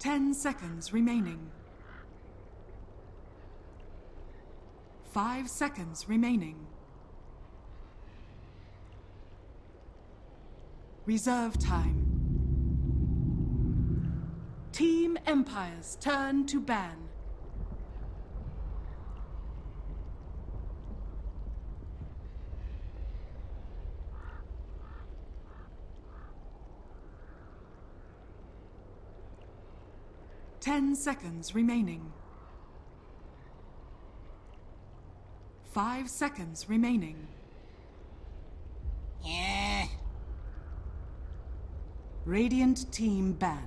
10 seconds remaining. 5 seconds remaining. Reserve time. Team Empire's turn to ban. Ten seconds remaining. 5 seconds remaining. Yeah. Radiant team ban.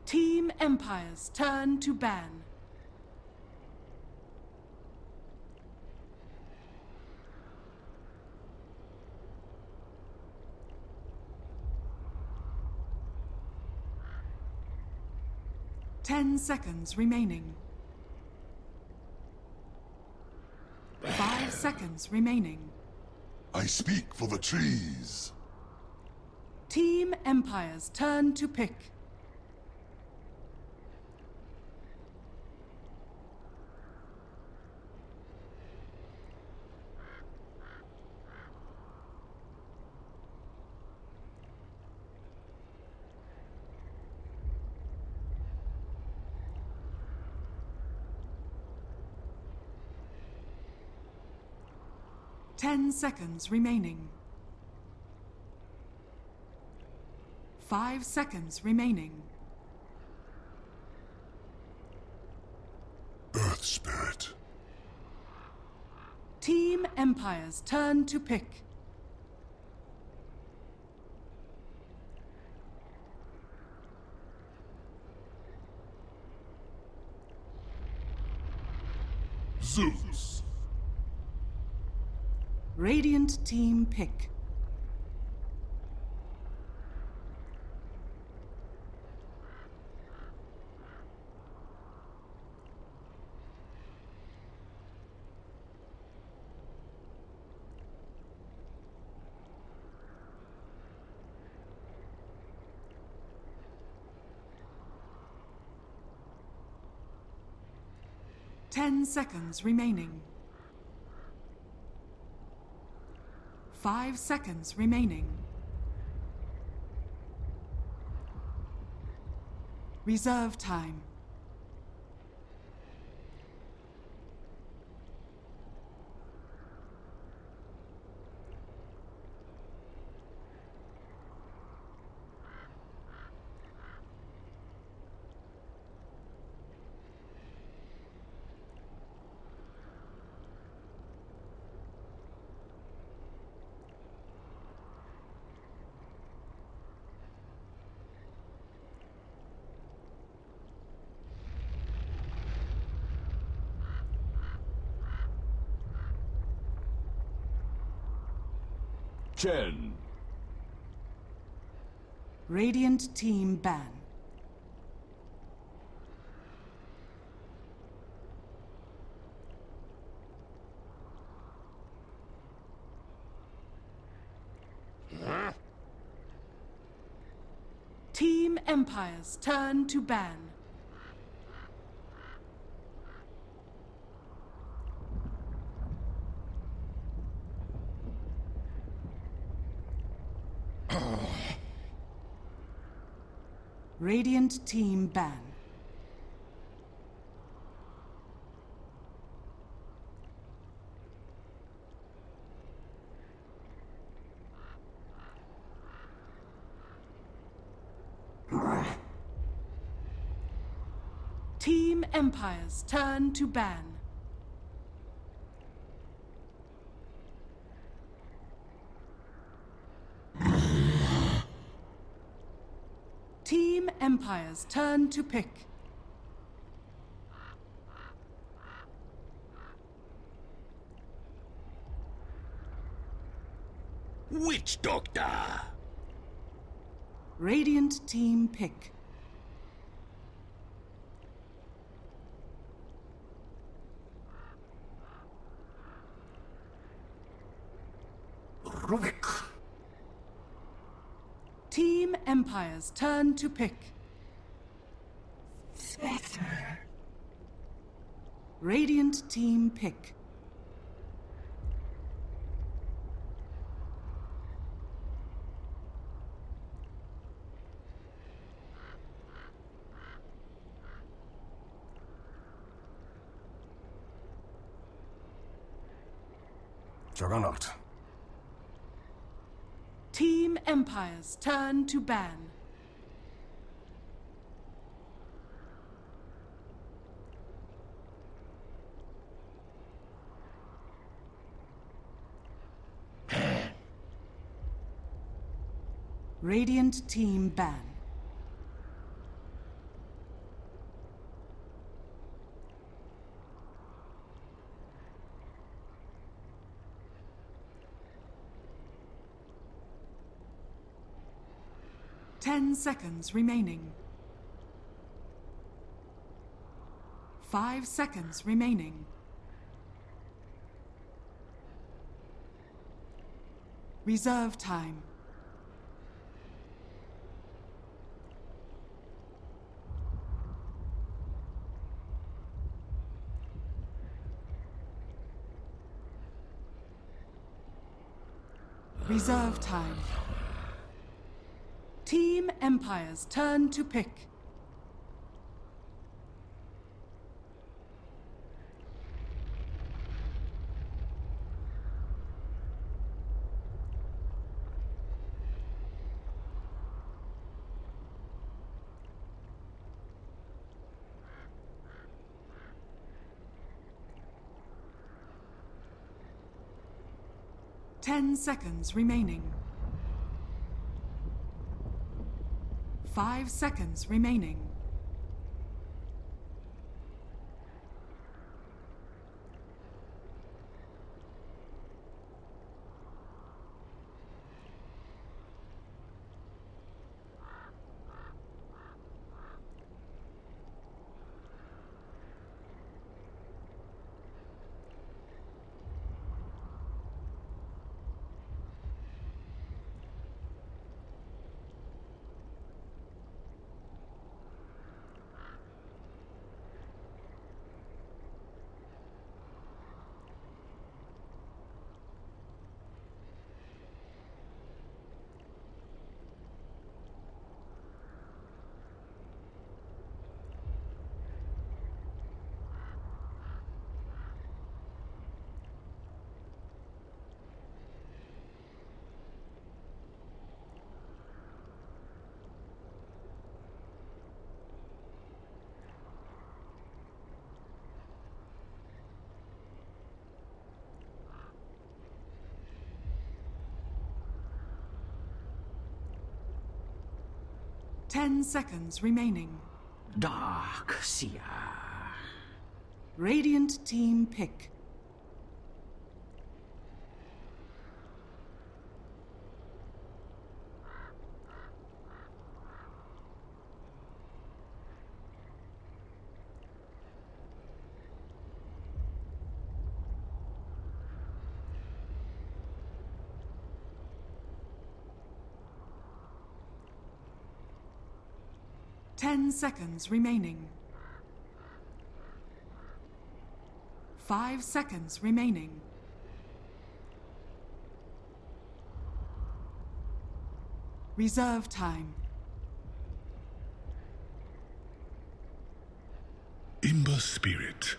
Team Empire's turn to ban. Ten seconds remaining. 5 seconds remaining. I speak for the trees. Team Empire's turn to pick. Ten seconds remaining. 5 seconds remaining. Earth Spirit. Team Empire's turn to pick. Zeus. Radiant team pick. Ten seconds remaining. 5 seconds remaining. Reserve time. Chen. Radiant team ban. Team Empire's turn to ban. Radiant team ban. Team Empire's turn to ban. Team Empire's turn to pick. Witch Doctor! Radiant team pick. Team Empire's turn to pick. Radiant team pick. Juggernaut. Team Empire's turn to ban. Radiant team ban. Ten seconds remaining. 5 seconds remaining. Reserve time. Reserve time. Team Empire's turn to pick. Ten seconds remaining. 5 seconds remaining. Ten seconds remaining. Dark Seer. Radiant team pick. Ten seconds remaining. 5 seconds remaining. Reserve time. Imber Spirit.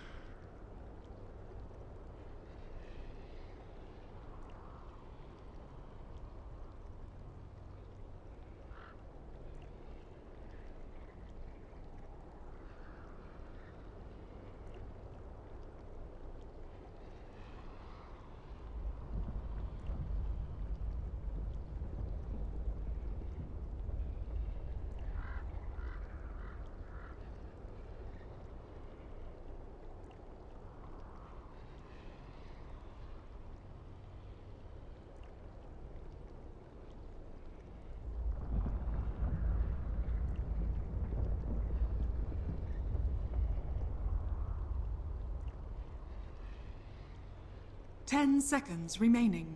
Ten seconds remaining.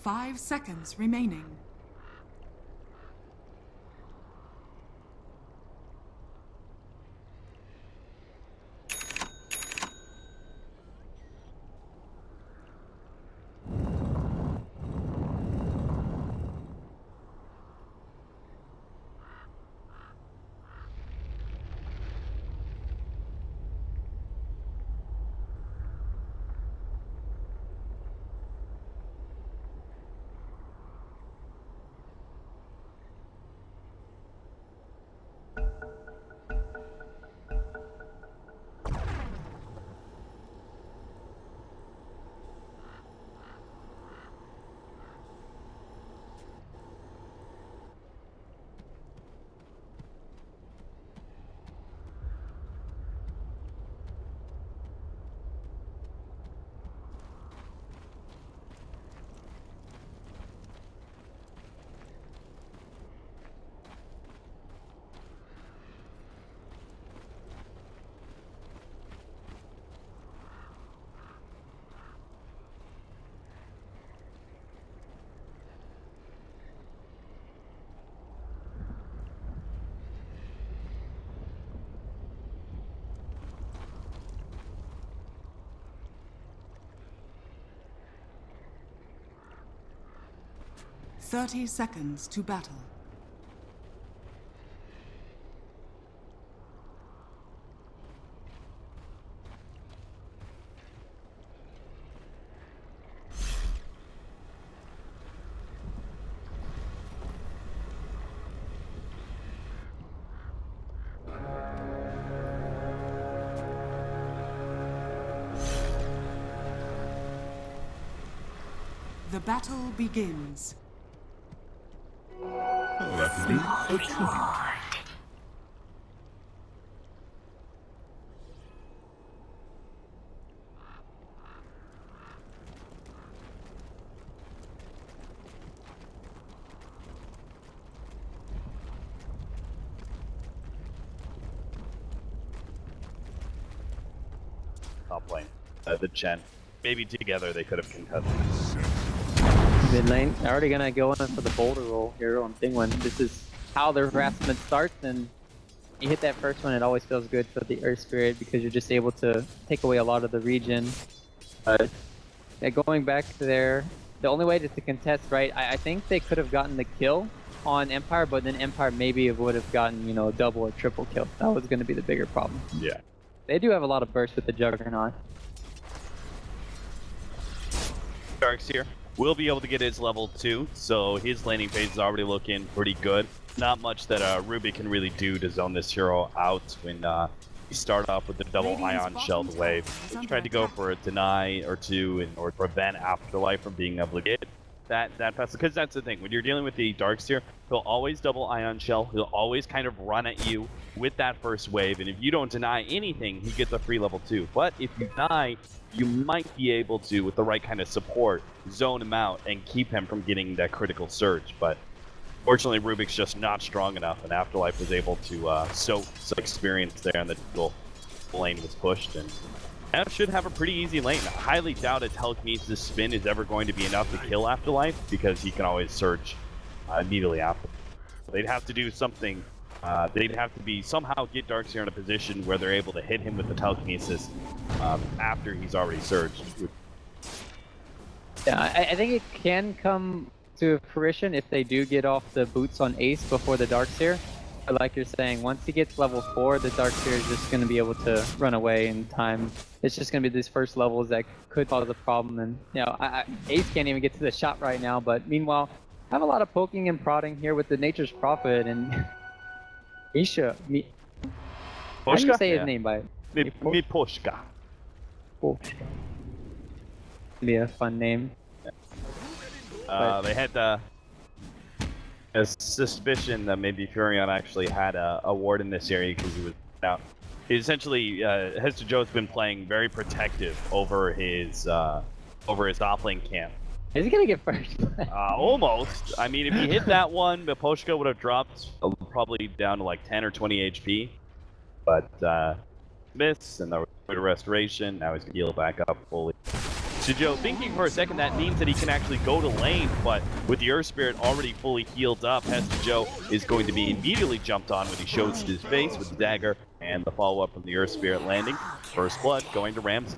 5 seconds remaining. "30 seconds to battle. The battle begins. That will be a tribute. Top lane. The Chen. Maybe together they could have contested. Mid lane, they're already gonna go in for the boulder roll here on Thingwen. This is how the harassment starts, and you hit that first one, it always feels good for the Earth Spirit because you're just able to take away a lot of the region. Yeah, going back there, the only way just to contest, right? I think they could have gotten the kill on Empire, but then Empire maybe would have gotten, you know, a double or triple kill. That was going to be the bigger problem. Yeah. They do have a lot of burst with the Juggernaut. Darkseer will be able to get his level 2, so his laning phase is already looking pretty good. Not much that Ruby can really do to zone this hero out when you start off with the double ion shelled wave. He tried to go for a deny or two or prevent Afterlife from being able to get that fast, because that's the thing. When you're dealing with the Darkseer, he'll always double ion shell. He'll always kind of run at you with that first wave, and if you don't deny anything, he gets a free level 2. But if you die, you might be able to, with the right kind of support, zone him out and keep him from getting that critical surge. But fortunately, Rubik's just not strong enough, and Afterlife was able to soak some experience there, and the dual lane was pushed, and that should have a pretty easy lane. I highly doubt a telekinesis spin is ever going to be enough to kill Afterlife, because he can always surge immediately after. They'd have to do something. They'd have to be somehow get Darkseer in a position where they're able to hit him with the telekinesis after he's already surged. Yeah, I think it can come to fruition if they do get off the boots on Ace before the Darkseer. But like you're saying, once he gets level 4, the Darkseer is just going to be able to run away in time. It's just going to be these first levels that could cause a problem. And you know, Ace can't even get to the shot right now. But meanwhile, I have a lot of poking and prodding here with the Nature's Prophet and Misha. How do you say his name by it? Miposhka. Poshka. Be a fun name. They had a suspicion that maybe Furion actually had a ward in this area because he was out. He essentially, Hester Joe's been playing very protective over his offlane camp. Is he gonna get first? Almost. I mean, if he hit that one, Miposhka would have dropped probably down to like 10 or 20 HP. But miss, and the restoration. Now he's gonna heal back up fully. So Joe, thinking for a second that means that he can actually go to lane, but with the Earth Spirit already fully healed up, Hester Joe is going to be immediately jumped on when he shows his face with the dagger and the follow-up from the Earth Spirit landing. First blood going to Ramsey.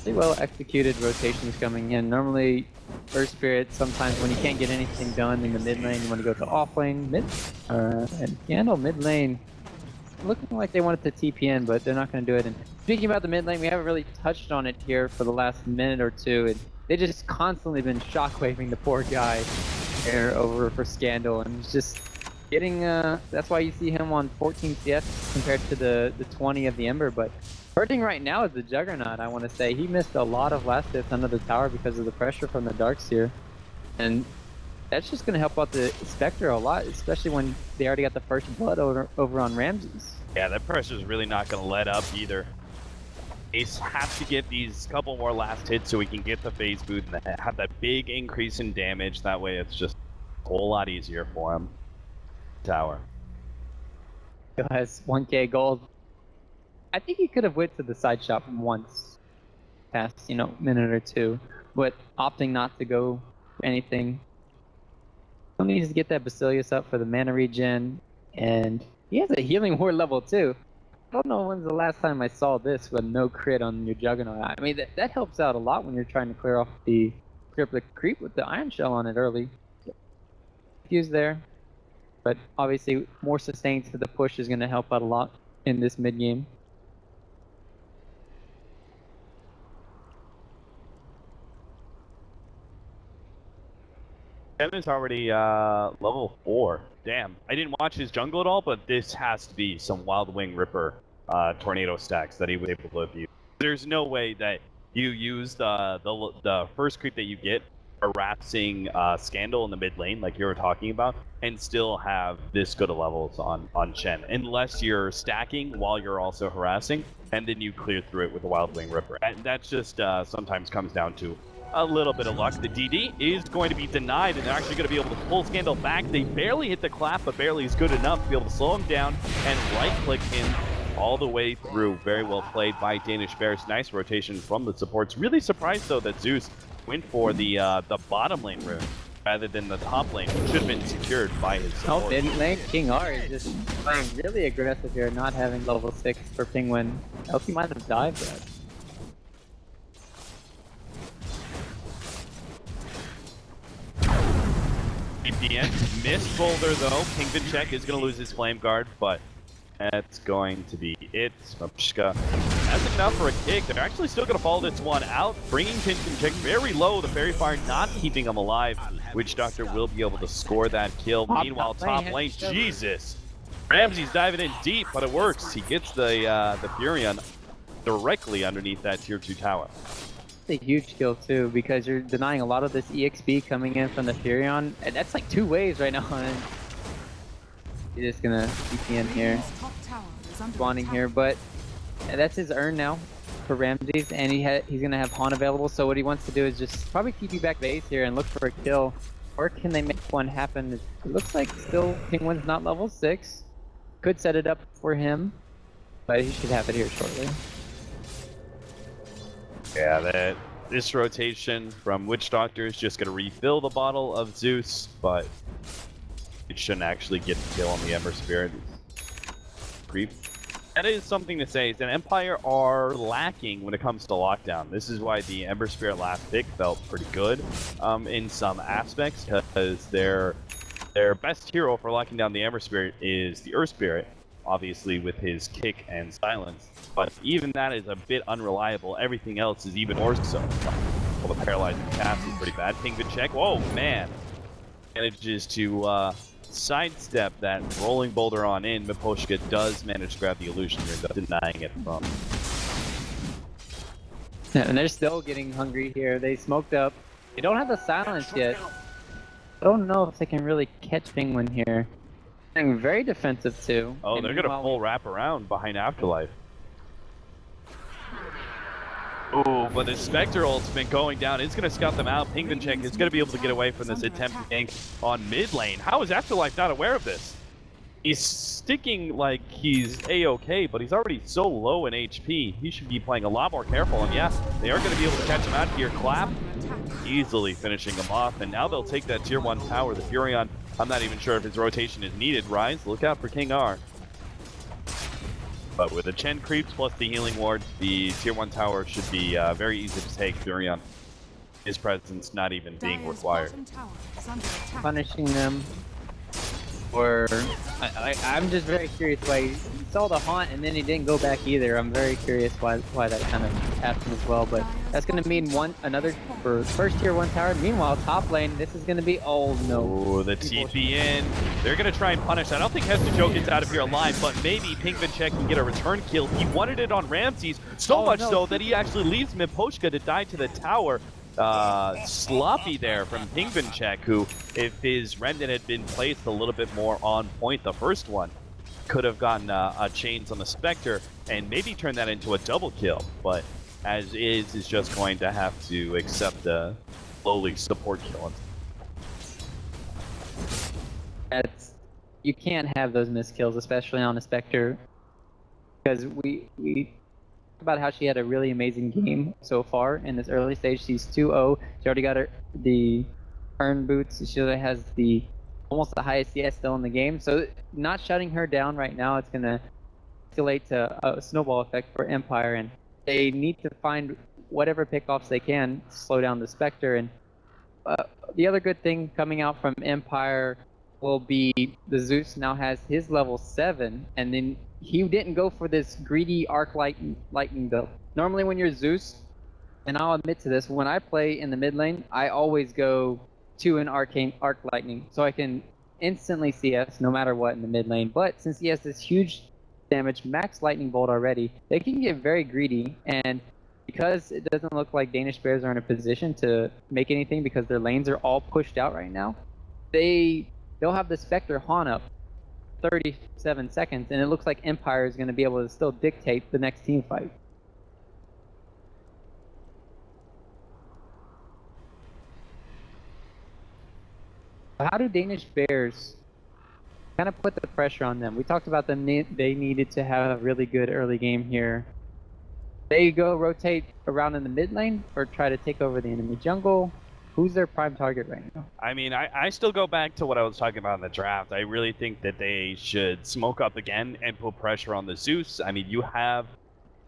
Pretty well executed rotations coming in. Normally, Earth Spirit, sometimes when you can't get anything done in the mid lane, you want to go to off lane, and Scandal mid lane. Looking like they wanted to TPN, but they're not going to do it. And speaking about the mid lane, we haven't really touched on it here for the last minute or two. And they just constantly been shockwaving the poor guy there over for Scandal, and it's just getting. That's why you see him on 14 CS compared to the 20 of the Ember. But hurting right now is the Juggernaut. I want to say he missed a lot of last hits under the tower because of the pressure from the Darkseer, and that's just going to help out the Spectre a lot, especially when they already got the first blood over on Ramses. Yeah, that pressure is really not going to let up either. Ace has to get these couple more last hits so he can get the phase boot and have that big increase in damage. That way it's just a whole lot easier for him. Tower. Guys, 1k gold. I think he could have went to the side shop once past, minute or two, but opting not to go for anything. He needs to get that Basilius up for the mana regen, and he has a healing ward level too. I don't know when's the last time I saw this with no crit on your Juggernaut. I mean, that helps out a lot when you're trying to clear off the creep with the Iron Shell on it early. Fuse there, but obviously more sustain to the push is going to help out a lot in this mid game. Ken is already level 4. Damn. I didn't watch his jungle at all, but this has to be some Wild Wing Ripper tornado stacks that he was able to abuse. There's no way that you use the first creep that you get harassing Scandal in the mid lane like you were talking about and still have this good of levels on Shen, unless you're stacking while you're also harassing and then you clear through it with a Wild Wing Ripper. And that's just sometimes comes down to a little bit of luck. The DD is going to be denied, and they're actually going to be able to pull Scandal back. They barely hit the clap, but barely is good enough to be able to slow him down and right-click him all the way through. Very well played by Danish Bears. Nice rotation from the supports. Really surprised, though, that Zeus went for the bottom lane rune rather than the top lane, which should have been secured by his support. Oh, mid lane, King R is just playing really aggressive here, not having level 6 for Penguin. Else he might have died, but... EPN missed Boulder though. Penguin check is going to lose his Flame Guard, but that's going to be it. Smapshka has enough for a kick. They're actually still going to follow this one out, bringing Penguin check very low. The Fairy Fire not keeping him alive. Witch Doctor will be able to score that kill. Meanwhile, top lane, Jesus. Ramsey's diving in deep, but it works. He gets the Furion directly underneath that tier 2 tower. A huge kill too, because you're denying a lot of this EXP coming in from the Furion, and that's like 2 waves right now. And he's just gonna TP here, spawning here, but that's his urn now for Ramses, and he's gonna have Han available. So what he wants to do is just probably TP back base here and look for a kill, or can they make one happen? It looks like still Penguin's not level 6. Could set it up for him, but he should have it here shortly. Yeah, this rotation from Witch Doctor is just going to refill the bottle of Zeus, but it shouldn't actually get the kill on the Ember Spirit. Creep. That is something to say, is that Empire are lacking when it comes to lockdown. This is why the Ember Spirit last pick felt pretty good in some aspects, because their best hero for locking down the Ember Spirit is the Earth Spirit, obviously with his kick and silence. But even that is a bit unreliable. Everything else is even more so. Well, the paralyzing cast is pretty bad. Penguin check. Whoa, man. Manages to sidestep that rolling boulder on in. Miposhka does manage to grab the illusion here, denying it from. Yeah, and they're still getting hungry here. They smoked up. They don't have the silence yet. I don't know if they can really catch Penguin here. Being very defensive too. Oh, they're gonna full wrap around behind Afterlife. Oh, but the Spectre ult's been going down. It's gonna scout them out. Penguin check is gonna be able to get away from this attempt to gank on mid lane. How is Afterlife not aware of this? He's sticking like he's A-okay, but he's already so low in HP. He should be playing a lot more careful. And yes, they are going to be able to catch him out here. Clap, easily finishing him off. And now they'll take that tier 1 tower. The Furion, I'm not even sure if his rotation is needed. Rise, look out for King R. But with the Chen creeps plus the healing ward, the tier 1 tower should be very easy to take. Furion, his presence not even being Dire's required. bottom tower is under attack. Punishing them. Or I'm just very curious why he saw the haunt and then he didn't go back either. I'm very curious why that kind of happened as well. But that's going to mean another for first tier 1 tower. Meanwhile, top lane, this is going to be no. Oh, the TP in. They're going to try and punish. I don't think Hester Joe gets out of here alive, but maybe Pinkvinchek can get a return kill. He wanted it on Ramses so much so that he actually leaves Miposhka to die to the tower. Sloppy there from Pinkvinchek, who, if his Remnant had been placed a little bit more on point, the first one, could have gotten a chains on the Spectre and maybe turn that into a double kill. But as is just going to have to accept a lowly support kill. You can't have those missed kills, especially on a Spectre, because we about how she had a really amazing game so far in this early stage. She's 2-0. She already got the earn boots. She has almost the highest CS still in the game. So not shutting her down right now, it's gonna escalate to a snowball effect for Empire, and they need to find whatever pickoffs they can to slow down the Spectre. And the other good thing coming out from Empire will be the Zeus now has his level 7, and then he didn't go for this greedy arc lightning build. Normally when you're Zeus, and I'll admit to this, when I play in the mid lane, I always go to an arcane arc lightning, so I can instantly CS no matter what in the mid lane. But since he has this huge damage max lightning bolt already, they can get very greedy, and because it doesn't look like Danish Bears are in a position to make anything because their lanes are all pushed out right now, they'll have the Spectre haunt up 37 seconds, and it looks like Empire is going to be able to still dictate the next team fight. How do Danish Bears kind of put the pressure on them? We talked about them. They needed to have a really good early game here. They go rotate around in the mid lane or try to take over the enemy jungle. Who's their prime target right now? I mean, I still go back to what I was talking about in the draft. I really think that they should smoke up again and put pressure on the Zeus. I mean, you have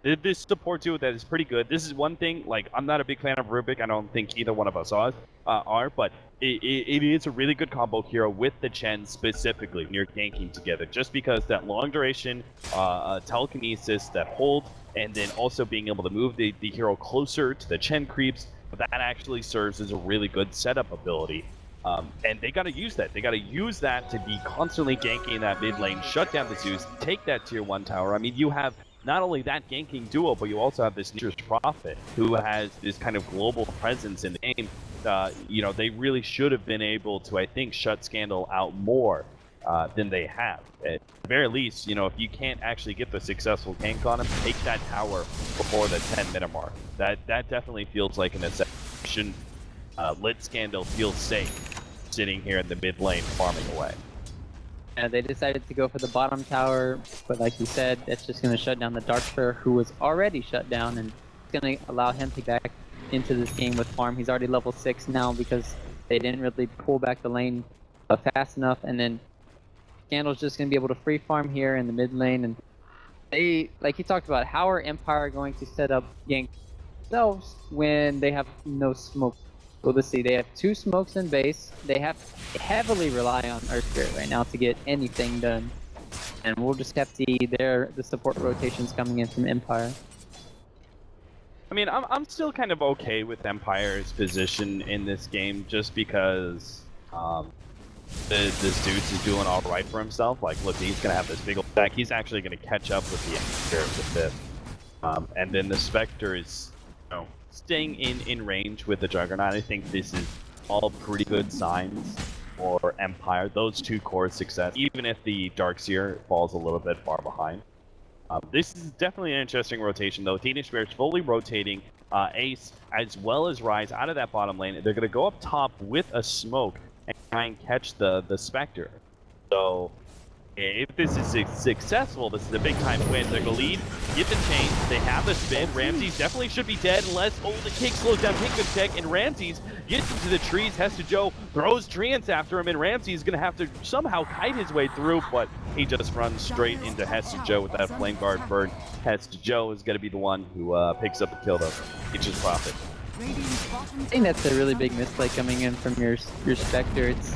this support duo that is pretty good. This is one thing, like, I'm not a big fan of Rubik. I don't think either one of us are, but it is a really good combo hero with the Chen specifically when you're ganking together, just because that long duration telekinesis, that hold, and then also being able to move the hero closer to the Chen creeps, that actually serves as a really good setup ability. And they got to use that. They got to use that to be constantly ganking that mid lane, shut down the Zeus, take that tier 1 tower. I mean, you have not only that ganking duo, but you also have this Nature's Prophet, who has this kind of global presence in the game. You know, they really should have been able to, I think, shut Scandal out more than they have. At the very least, you know, if you can't actually get the successful gank on him, take that tower before the 10-minute mark. That definitely feels like an exception. Let Scandal feel safe sitting here in the mid lane farming away. And they decided to go for the bottom tower, but like you said, that's just going to shut down the Darksphere, who was already shut down, and it's going to allow him to get back into this game with farm. He's already level 6 now because they didn't really pull back the lane fast enough, and then Scandal's just going to be able to free farm here in the mid lane. And they, like you talked about, how are Empire going to set up gank themselves when they have no smoke? Well, let's see, they have 2 smokes in base. They have to heavily rely on Earth Spirit right now to get anything done. And we'll just have to see the support rotations coming in from Empire. I mean, I'm still kind of okay with Empire's position in this game, just because the Zeus is doing all right for himself. Like, look, he's going to have this big old stack. He's actually going to catch up with the Spirit with this. And then the Spectre is, you know, staying in range with the Juggernaut. I think this is all pretty good signs for Empire. Those 2 core success, even if the Darkseer falls a little bit far behind. This is definitely an interesting rotation, though. Danish Bears fully rotating Ace as well as Rise out of that bottom lane. They're going to go up top with a smoke and try and catch the Spectre. So If this is successful, this is a big time win. They're going to lead, get the chain, they have the spin. Ramses definitely should be dead unless, oh, the kick slows down Pinkman Check, and Ramses gets into the trees. Hesta Joe throws Treants after him, and Ramses is going to have to somehow kite his way through, but he just runs straight into Hesta Joe with that flame guard bird. Hesta Joe is going to be the one who picks up the kill, though. It's just profit. I think that's a really big misplay coming in from your Spectre. It's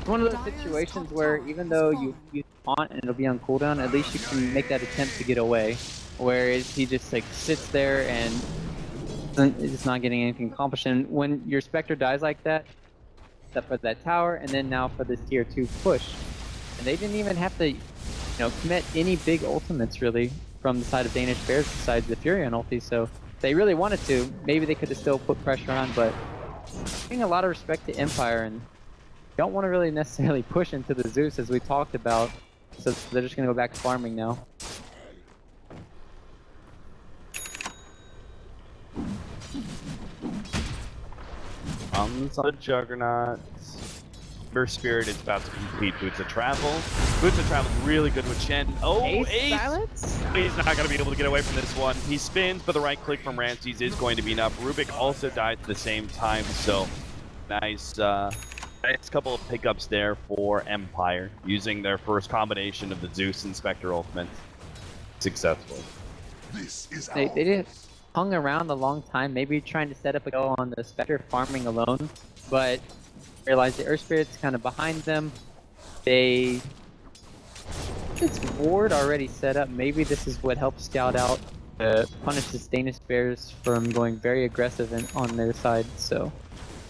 one of those situations where even though you taunt and it'll be on cooldown, at least you can make that attempt to get away. Whereas he just like sits there and is not getting anything accomplished. And when your Spectre dies like that, except for that tower, and then now for this tier 2 push, and they didn't even have to, commit any big ultimates really from the side of Danish Bears besides the Furion ulti. So if they really wanted to, maybe they could have still put pressure on. But giving a lot of respect to Empire, and don't want to really necessarily push into the Zeus as we talked about, so they're just going to go back to farming now. On the Juggernaut, Burst Spirit is about to complete Boots of Travel. Boots of Travel is really good with Chen. Oh, Ace! Silence? He's not going to be able to get away from this one. He spins, but the right click from Ramses is going to be enough. Rubik also died at the same time, so nice couple of pickups there for Empire, using their first combination of the Zeus and Spectre ultimates successfully. They didn't hung around a long time, maybe trying to set up a go on the Spectre farming alone, but realized the Earth Spirit's kind of behind them. It's ward already set up. Maybe this is what helps scout out to punish the Danish Bears from going very aggressive on their side. So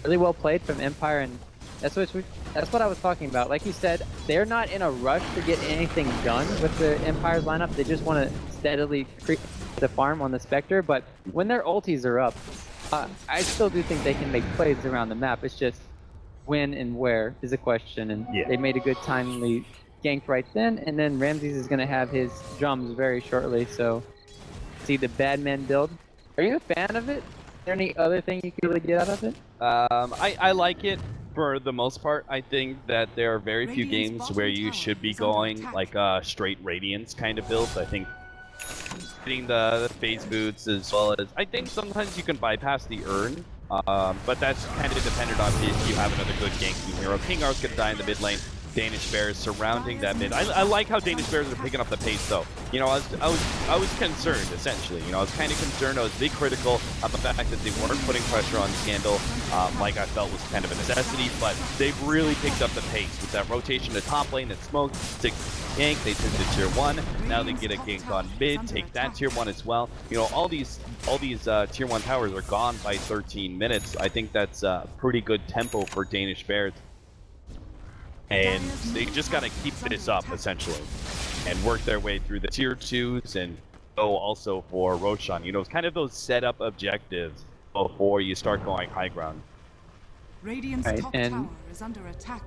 really well played from Empire, and that's what I was talking about. Like you said, they're not in a rush to get anything done with the Empire's lineup. They just want to steadily creep the farm on the Spectre, but when their ultis are up, I still do think they can make plays around the map. It's just when and where is a question, and they made a good timely gank right then, and then Ramses is going to have his drums very shortly, so see the bad man build. Are you a fan of it? Is there any other thing you can really get out of it? I like it. For the most part, I think that there are very few games where you should be going like a straight Radiance kind of build. I think hitting the phase boots, as well as I think sometimes you can bypass the urn, but that's kind of dependent on if you have another good ganking hero. King Ar's gonna die in the mid lane. Danish Bears surrounding that mid. I like how Danish Bears are picking up the pace, though. I was concerned, essentially. I was kind of concerned. I was big critical of the fact that they weren't putting pressure on Scandal, like I felt was kind of a necessity, but they've really picked up the pace with that rotation to top lane, that smoke, 6 gank, they took the tier 1, now they get a gank on mid, take that tier 1 as well. All these tier 1 towers are gone by 13 minutes. I think that's a pretty good tempo for Danish Bears. And they just got to keep this up, essentially, and work their way through the tier 2s and go also for Roshan. It's kind of those setup objectives before you start going high ground. Radiant's top tower is under attack.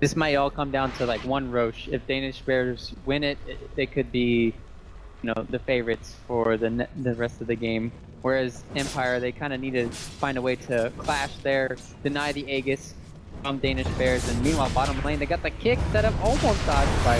This might all come down to like one Roche. If Danish Bears win it, they could be, the favorites for the rest of the game. Whereas Empire, they kind of need to find a way to clash there, deny the Aegis from Danish Bears, and meanwhile bottom lane they got the kick set up, almost dodged by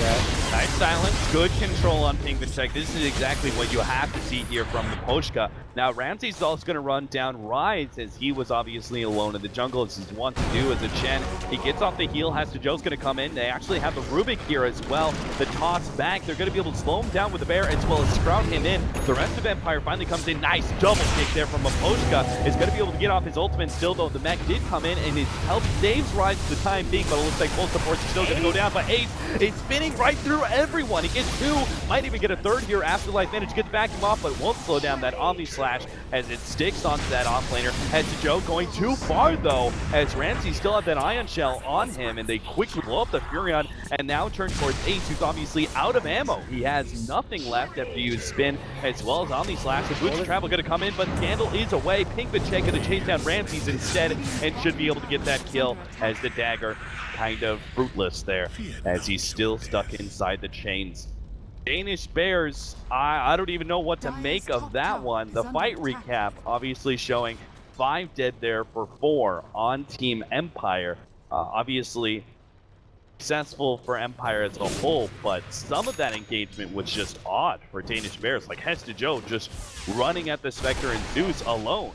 nice silence, good control on Pinkman Check. This is exactly what you have to see here from the Poshka. Now Ramses is also going to run down Rise, as he was obviously alone in the jungle, as he wants to do as a Chen. He gets off the heal, Hesta Joe's going to come in. They actually have the Rubik here as well. The toss back, they're going to be able to slow him down with the bear as well as sprout him in. The rest of Empire finally comes in. Nice double kick there from a Poshka. Is going to be able to get off his ultimate still, though the mech did come in and his health saves Rise for the time being, but it looks like full support's still going to go down. But Ace is spinning right through everyone. He gets 2, might even get a 3rd here. Afterlife managed to get the back him off, but won't slow down that Omni Slash as it sticks onto that offlaner. Hesta Joe going too far, though, as Ramsey still have that Ion Shell on him, and they quickly blow up the Furion and now turn towards Ace, who's obviously out of ammo. He has nothing left after you use spin, as well as Omni Slash. The Boots of Travel going to come in, but Scandal is away. Pinkman Check going to chase down Ramses instead, and should be able to get that kill, as the dagger kind of fruitless there, as he's still stuck inside the chains. Danish Bears, I don't even know what to make of that one. The fight recap obviously showing 5 dead there for 4 on Team Empire. Obviously, successful for Empire as a whole, but some of that engagement was just odd for Danish Bears, like Hesta Joe just running at the Spectre and Zeus alone,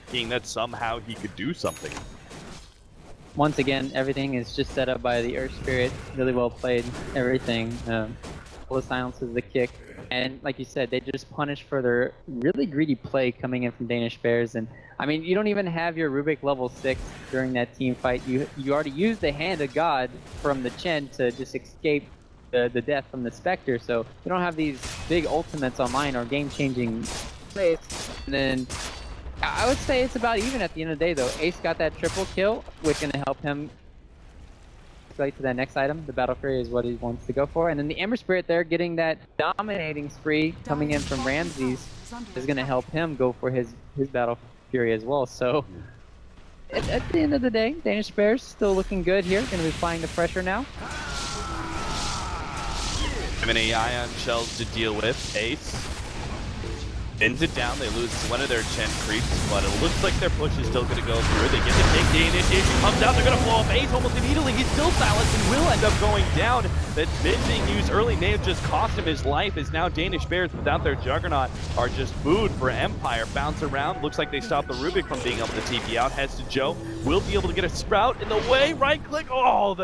thinking that somehow he could do something. Once again, everything is just set up by the Earth Spirit. Really well played. Everything. All the silences, the kick. And like you said, they just punish for their really greedy play coming in from Danish Bears. And I mean, you don't even have your Rubik level 6 during that team fight. You already used the Hand of God from the Chen to just escape the death from the Spectre. So you don't have these big ultimates online or game-changing plays. And then I would say it's about even at the end of the day, though. Ace got that triple kill, which is going to help him to that next item. The Battle Fury is what he wants to go for. And then the Ember Spirit there getting that dominating spree coming in from Ramses is going to help him go for his Battle Fury as well. So at the end of the day, Danish Bears still looking good here. Going to be applying the pressure now. Many ion shells to deal with. Ace bends it down. They lose one of their Chen creeps, but it looks like their push is still going to go through. They get the take. The initiation comes out. They're going to blow up Ace almost immediately. He's still silenced and will end up going down. That bid being used early may have just cost him his life, as now Danish Bears without their Juggernaut are just food for Empire. Bounce around. Looks like they stopped the Rubik from being able to TP out. Heads to Joe. Will be able to get a Sprout in the way. Right click. Oh,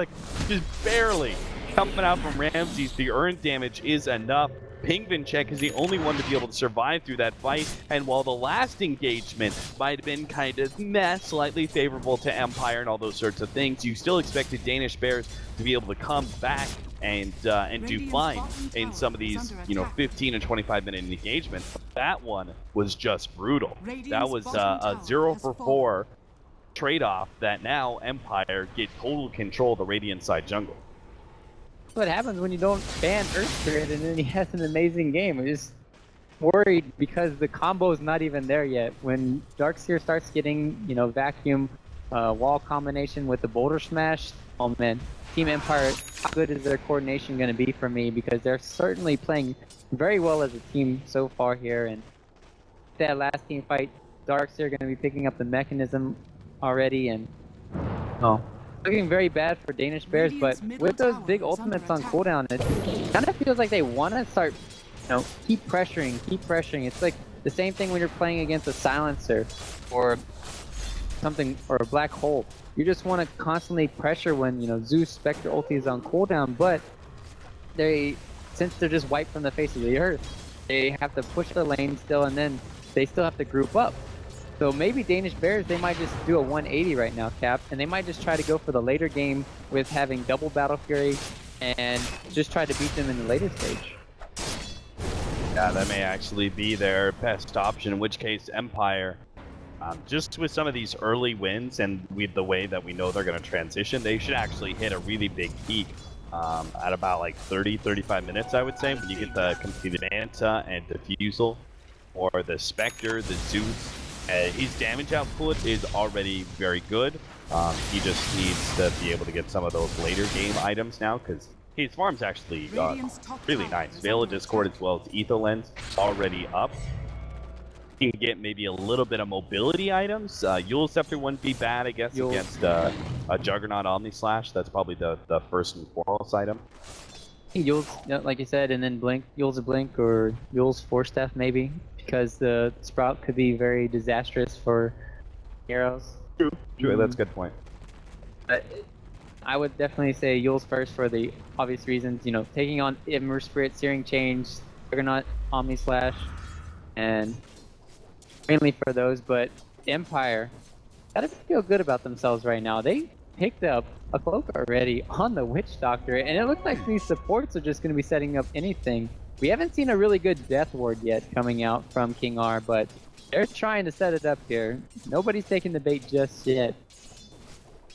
just barely coming out from Ramses. The earned damage is enough. Pingvin Check is the only one to be able to survive through that fight, and while the last engagement might have been kind of slightly favorable to Empire and all those sorts of things, you still expected Danish Bears to be able to come back and do fine in some of these, 15 and 25-minute engagements. That one was just brutal. That was a 0 for 4 trade-off that now Empire get total control of the Radiant side jungle. What happens when you don't ban Earth Spirit and then he has an amazing game. I'm just worried because the combo is not even there yet. When Darkseer starts getting, vacuum wall combination with the boulder smash, oh man, Team Empire, how good is their coordination going to be for me? Because they're certainly playing very well as a team so far here. And that last team fight, Darkseer going to be picking up the mechanism already, and looking very bad for Danish Bears, but with those big ultimates on cooldown, it kind of feels like they want to start, keep pressuring. It's like the same thing when you're playing against a silencer or something, or a black hole. You just want to constantly pressure when, Zeus Spectre ulti is on cooldown, but since they're just wiped from the face of the earth, they have to push the lane still, and then they still have to group up. So maybe Danish Bears, they might just do a 180 right now, Cap, and they might just try to go for the later game with having double Battle Fury and just try to beat them in the later stage. Yeah, that may actually be their best option, in which case Empire, just with some of these early wins and with the way that we know they're going to transition, they should actually hit a really big peak at about like 30-35 minutes, I would say, when you get the completed Manta and Diffusal, or the Spectre, the Zeus. His damage output is already very good. He just needs to be able to get some of those later game items now, because his farm's actually really nice. Veil of Discord as well as Ether Lens already up. He can get maybe a little bit of mobility items. Yule Scepter wouldn't be bad, I guess, against a Juggernaut Omni Slash. That's probably the first and foremost item. Yule's, like you said, and then Blink. Yule's a Blink, or Yule's Force Staff maybe, because the Sprout could be very disastrous for heroes. True, that's a good point. I would definitely say Yule's first for the obvious reasons, taking on Ember Spirit, Searing Change, Juggernaut, Omni Slash, and mainly for those. But Empire gotta feel good about themselves right now. They picked up a cloak already on the Witch Doctor, and it looks like these supports are just going to be setting up anything. We haven't seen a really good Death Ward yet coming out from King R, but they're trying to set it up here. Nobody's taking the bait just yet.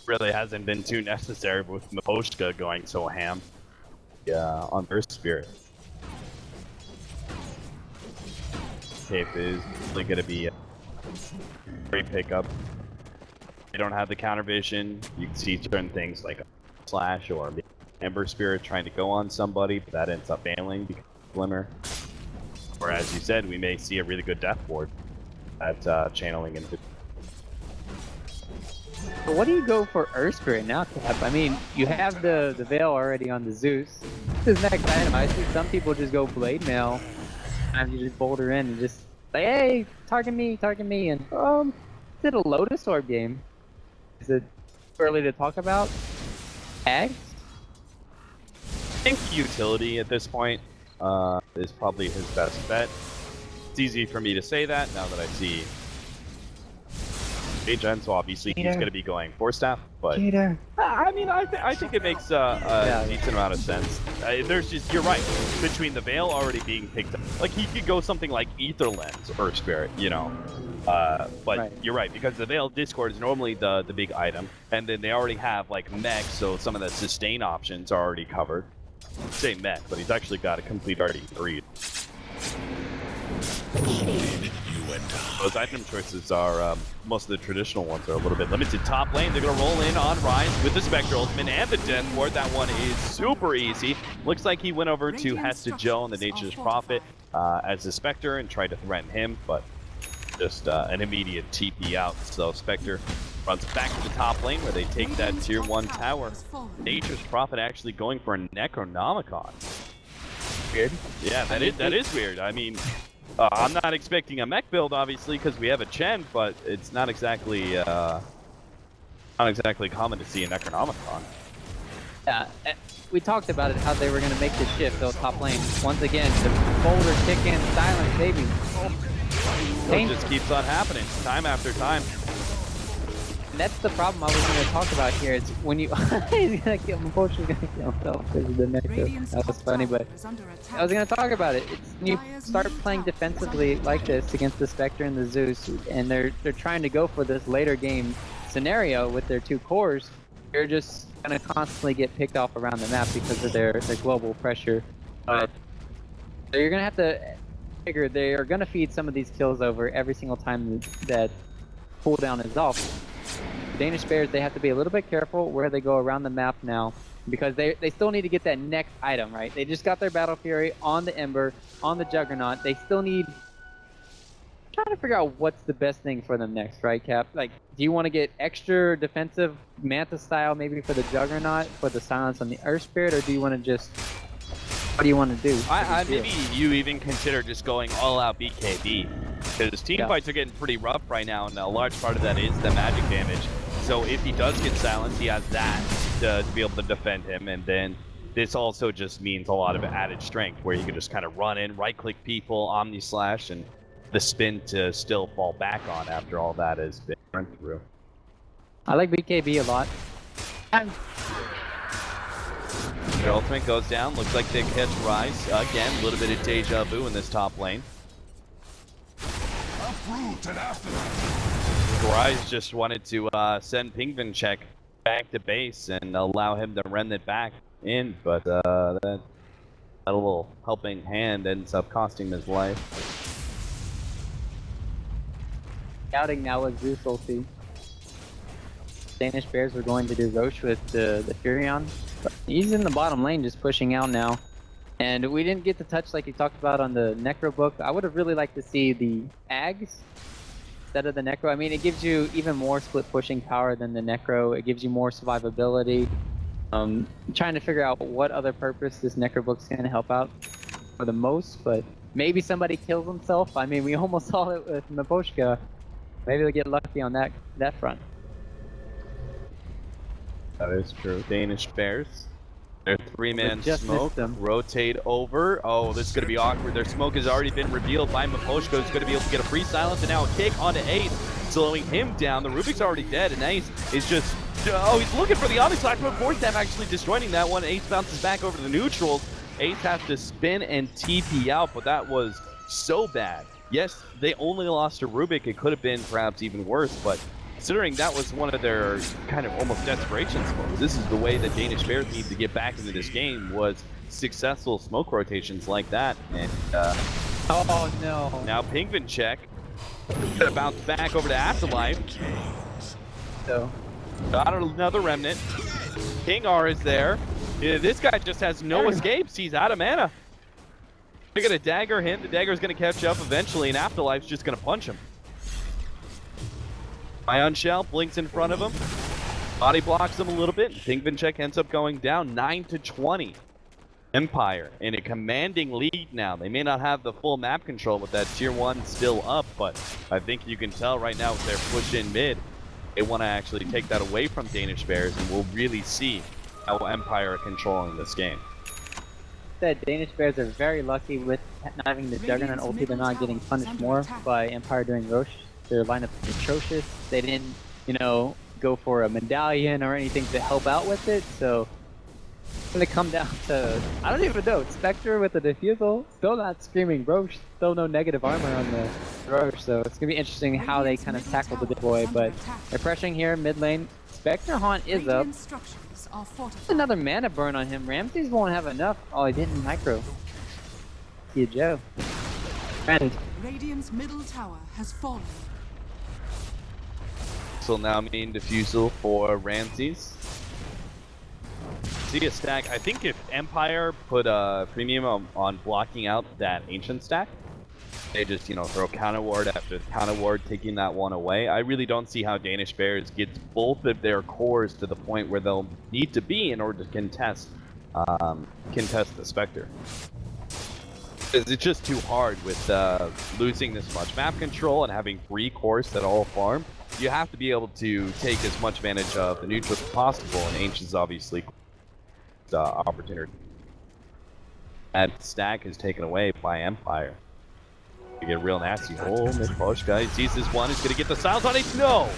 Really hasn't been too necessary with Miposhka going so ham on Earth Spirit. Cape is really going to be a great pickup. They don't have the counter vision. You can see certain things like a Slash or Ember Spirit trying to go on somebody, but that ends up failing because of Glimmer. Or as you said, we may see a really good Death Ward at channeling into. But what do you go for Earth Spirit now, Cap? I mean, you have the Veil already on the Zeus. This is next item. I see some people just go Blade Mail, and you just boulder in and just say, hey, target me, and is it a Lotus Orb game? Is it early to talk about? Tags? I think utility at this point is probably his best bet. It's easy for me to say that now that I see Gen, so obviously he's going to be going Force Staff, but I mean, I think it makes a decent amount of sense. There's just, you're right, between the Veil already being picked up, like he could go something like Ether Lens or Spirit, you know, but you're right, because the Veil Discord is normally the big item, and then they already have like mech, so some of the sustain options are already covered. Say mech, but he's actually got a complete already read. Those item choices are, most of the traditional ones are a little bit limited. Top lane, they're going to roll in on Rise with the Spectre Ultimate and the Death Ward. That one is super easy. Looks like he went over to Hesta Joe and the Nature's Prophet as the Spectre and tried to threaten him, but just an immediate TP out. So Spectre runs back to the top lane where they take that tier 1 tower. Nature's Prophet actually going for a Necronomicon. Weird. Yeah, that is weird. I mean, I'm not expecting a mech build, obviously, because we have a Chen, but it's not exactly common to see a Necronomicon. Yeah, we talked about it, how they were going to make the shift, though, top lane. Once again, the boulder kick in, silence, baby. It just keeps on happening, time after time. And that's the problem I was going to talk about here. It's when you... he's going to kill him. Unfortunately, he's going to kill himself because of the Necro. That was funny, but... I was going to talk about it. It's when you start playing defensively like this against the Spectre and the Zeus, and they're trying to go for this later game scenario with their 2 cores, you're just going to constantly get picked off around the map because of their global pressure. But so you're going to have to figure they are going to feed some of these kills over every single time that cooldown is off. Danish Bears, they have to be a little bit careful where they go around the map now, because they still need to get that next item, right? They just got their Battle Fury on the Ember, on the Juggernaut. They still need... trying to figure out what's the best thing for them next, right, Cap? Like, do you want to get extra defensive Manta style maybe for the Juggernaut, for the silence on the Earth Spirit, or do you want to just... what do you want to do? Maybe you even consider just going all out BKB, because team fights are getting pretty rough right now, and a large part of that is the magic damage. So if he does get silenced, he has that to be able to defend him, and then this also just means a lot of added strength, where you can just kind of run in, right-click people, Omni Slash, and the spin to still fall back on after all that has been run through. I like BKB a lot. Their ultimate goes down. Looks like they catch Rise. Again, a little bit of deja vu in this top lane. Rise just wanted to send Pingvin Check back to base and allow him to run it back in, but that little helping hand ends up costing him his life. Scouting now with Zeus ulti. Danish Bears were going to do Roche with the Furion. But he's in the bottom lane just pushing out now. And we didn't get to touch like you talked about on the Necro book. I would have really liked to see the Ags instead of the Necro. I mean, it gives you even more split pushing power than the Necro. It gives you more survivability. I'm trying to figure out what other purpose this Necro book's going to help out for the most, but maybe somebody kills himself. I mean, we almost saw it with Maposhka. Maybe they'll get lucky on that front. That is true. Danish Bears. Their 3-man smoke. Rotate over. Oh, this is going to be awkward. Their smoke has already been revealed by Maposhko. He's going to be able to get a free silence, and now a kick onto Ace, slowing him down. The Rubik's already dead, and Ace is just... oh, he's looking for the Omni Slash, but Force Staff actually destroying that one. Ace bounces back over the neutrals. Ace has to spin and TP out, but that was so bad. Yes, they only lost to Rubik. It could have been perhaps even worse, but considering that was one of their kind of almost desperation smokes, this is the way that Danish Bears need to get back into this game, was successful smoke rotations like that. And oh no! Now Pingvin Check gonna bounce back over to Afterlife. So got another remnant. King R is there. Yeah, this guy just has no escapes. He's out of mana. They're gonna dagger him. The dagger's gonna catch up eventually, and Afterlife's just gonna punch him. Ion Shell blinks in front of him. Body blocks them a little bit. Pingvincheck ends up going down 9-20. Empire in a commanding lead now. They may not have the full map control with that tier 1 still up, but I think you can tell right now with their push in mid, they want to actually take that away from Danish Bears, and we'll really see how Empire are controlling this game. That Danish Bears are very lucky with not having the Juggernaut ulti. They're not getting punished more by Empire doing Roche. Their lineup is atrocious. They didn't, you know, go for a medallion or anything to help out with it, so it's gonna come down to, I don't even know, Spectre with the defusal, still not screaming Roche, still no negative armor on the Roche, so it's gonna be interesting how they kind of tackle the big boy, but they're pressuring here mid lane. Spectre Haunt is up. Another mana burn on him. Ramses won't have enough. Oh, he didn't micro. See you, Joe. And Radiant's middle tower has fallen. So now main defusal for Ramses. See a stack. I think if Empire put a premium on blocking out that ancient stack, they just, you know, throw counter ward after counter ward, taking that one away. I really don't see how Danish Bears gets both of their cores to the point where they'll need to be in order to contest the Spectre. It's just too hard with losing this much map control and having 3 cores that all farm. You have to be able to take as much advantage of the neutral as possible, and Ancient's obviously the opportunity. That stack is taken away by Empire. You get real nasty. Oh, mid-push, guys. Sees this one. Is going to get the silence on it. No!